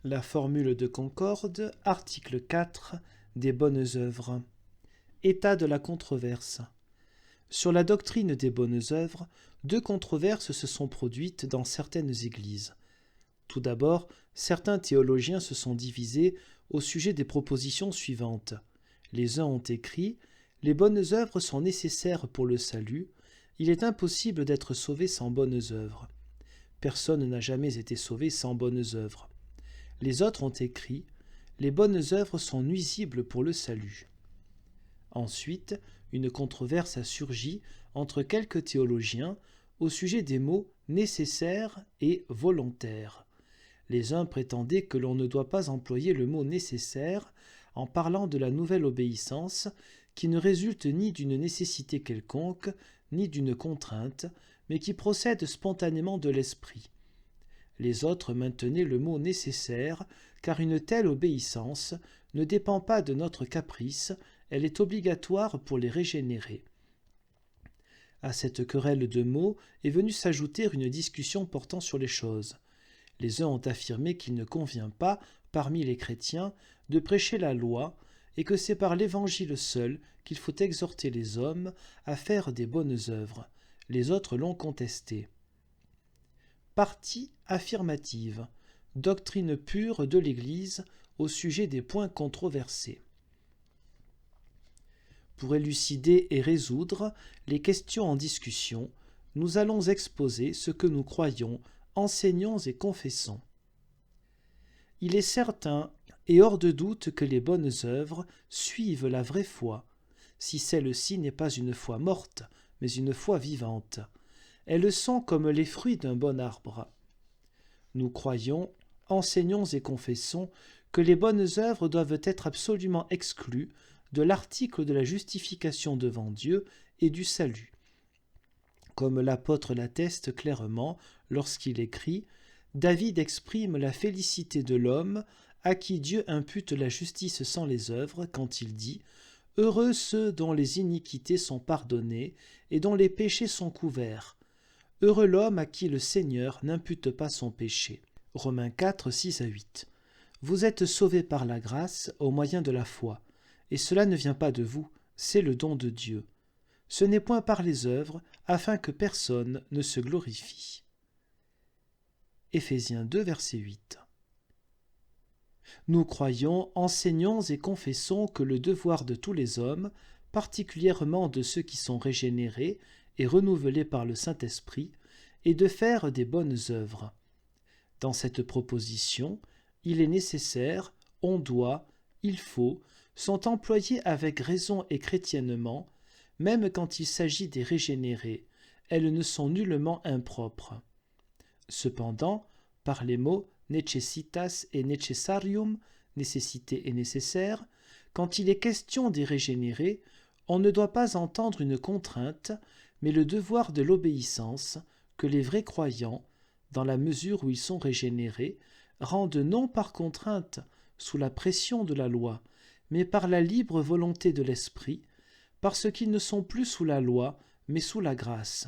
La formule de concorde, article 4, des bonnes œuvres. État de la controverse. Sur la doctrine des bonnes œuvres, deux controverses se sont produites dans certaines églises. Tout d'abord, certains théologiens se sont divisés au sujet des propositions suivantes. Les uns ont écrit « Les bonnes œuvres sont nécessaires pour le salut. Il est impossible d'être sauvé sans bonnes œuvres. Personne n'a jamais été sauvé sans bonnes œuvres. » Les autres ont écrit « Les bonnes œuvres sont nuisibles pour le salut. » Ensuite, une controverse a surgi entre quelques théologiens au sujet des mots « nécessaire » et « volontaire ». Les uns prétendaient que l'on ne doit pas employer le mot « nécessaire » en parlant de la nouvelle obéissance qui ne résulte ni d'une nécessité quelconque, ni d'une contrainte, mais qui procède spontanément de l'esprit. Les autres maintenaient le mot « nécessaire » car une telle obéissance ne dépend pas de notre caprice, elle est obligatoire pour les régénérer. À cette querelle de mots est venue s'ajouter une discussion portant sur les choses. Les uns ont affirmé qu'il ne convient pas, parmi les chrétiens, de prêcher la loi et que c'est par l'Évangile seul qu'il faut exhorter les hommes à faire des bonnes œuvres. Les autres l'ont contesté. Partie affirmative. Doctrine pure de l'Église au sujet des points controversés. Pour élucider et résoudre les questions en discussion, nous allons exposer ce que nous croyons, enseignons et confessons. Il est certain et hors de doute que les bonnes œuvres suivent la vraie foi, si celle-ci n'est pas une foi morte, mais une foi vivante. Elles sont comme les fruits d'un bon arbre. Nous croyons, enseignons et confessons que les bonnes œuvres doivent être absolument exclues de l'article de la justification devant Dieu et du salut. Comme l'apôtre l'atteste clairement lorsqu'il écrit « David exprime la félicité de l'homme à qui Dieu impute la justice sans les œuvres quand il dit « Heureux ceux dont les iniquités sont pardonnées et dont les péchés sont couverts. Heureux l'homme à qui le Seigneur n'impute pas son péché. » Romains 4, 6 à 8. Vous êtes sauvés par la grâce au moyen de la foi, et cela ne vient pas de vous, c'est le don de Dieu. Ce n'est point par les œuvres, afin que personne ne se glorifie. Éphésiens 2, verset 8. Nous croyons, enseignons et confessons que le devoir de tous les hommes, particulièrement de ceux qui sont régénérés et renouvelés par le Saint-Esprit, est de faire des bonnes œuvres. Dans cette proposition, il est nécessaire, on doit, il faut, sont employées avec raison et chrétiennement, même quand il s'agit des régénérés, elles ne sont nullement impropres. Cependant, par les mots necessitas et necessarium, nécessité et nécessaire, quand il est question des régénérés, on ne doit pas entendre une contrainte, mais le devoir de l'obéissance que les vrais croyants, dans la mesure où ils sont régénérés, rendent non par contrainte, sous la pression de la loi, mais par la libre volonté de l'esprit, parce qu'ils ne sont plus sous la loi, mais sous la grâce.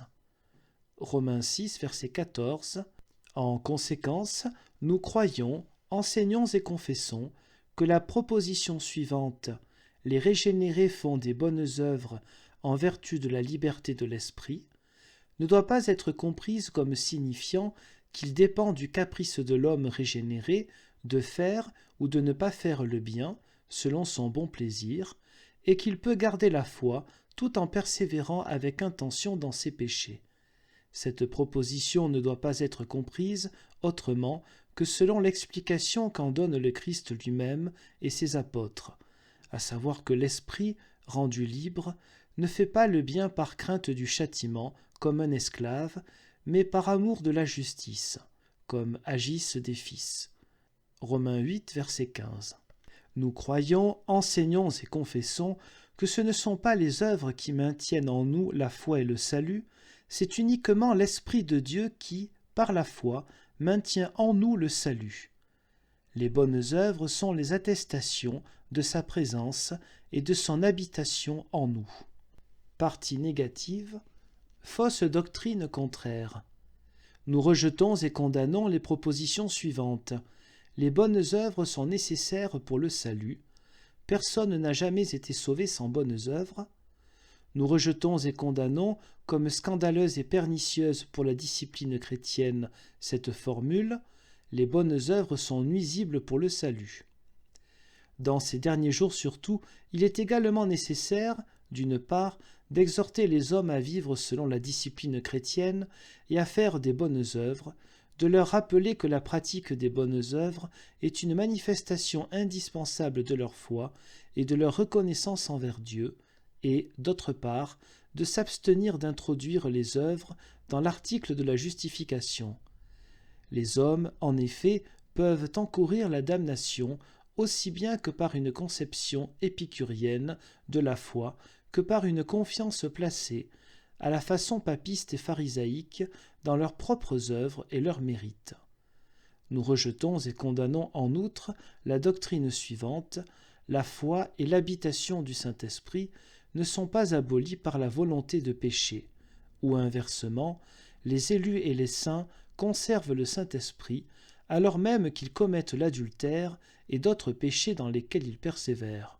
Romains 6, verset 14. En conséquence, nous croyons, enseignons et confessons que la proposition suivante, les régénérés font des bonnes œuvres en vertu de la liberté de l'esprit, ne doit pas être comprise comme signifiant qu'il dépend du caprice de l'homme régénéré de faire ou de ne pas faire le bien, selon son bon plaisir, et qu'il peut garder la foi tout en persévérant avec intention dans ses péchés. Cette proposition ne doit pas être comprise autrement que selon l'explication qu'en donne le Christ lui-même et ses apôtres, à savoir que l'esprit, rendu libre, ne fait pas le bien par crainte du châtiment, comme un esclave, mais par amour de la justice, comme agissent des fils. Romains 8, verset 15. Nous croyons, enseignons et confessons que ce ne sont pas les œuvres qui maintiennent en nous la foi et le salut, c'est uniquement l'Esprit de Dieu qui, par la foi, maintient en nous le salut. Les bonnes œuvres sont les attestations de sa présence et de son habitation en nous. Partie négative, fausse doctrine contraire. Nous rejetons et condamnons les propositions suivantes. les bonnes œuvres sont nécessaires pour le salut. Personne n'a jamais été sauvé sans bonnes œuvres. Nous rejetons et condamnons comme scandaleuse et pernicieuse pour la discipline chrétienne cette formule « les bonnes œuvres sont nuisibles pour le salut ». Dans ces derniers jours surtout, il est également nécessaire, d'une part, d'exhorter les hommes à vivre selon la discipline chrétienne et à faire des bonnes œuvres, de leur rappeler que la pratique des bonnes œuvres est une manifestation indispensable de leur foi et de leur reconnaissance envers Dieu, et, d'autre part, de s'abstenir d'introduire les œuvres dans l'article de la justification. Les hommes, en effet, peuvent encourir la damnation aussi bien que par une conception épicurienne de la foi que par une confiance placée, à la façon papiste et pharisaïque, dans leurs propres œuvres et leurs mérites. Nous rejetons et condamnons en outre la doctrine suivante: la foi et l'habitation du Saint-Esprit ne sont pas abolies par la volonté de pécher, ou inversement, les élus et les saints conservent le Saint-Esprit, alors même qu'ils commettent l'adultère et d'autres péchés dans lesquels ils persévèrent.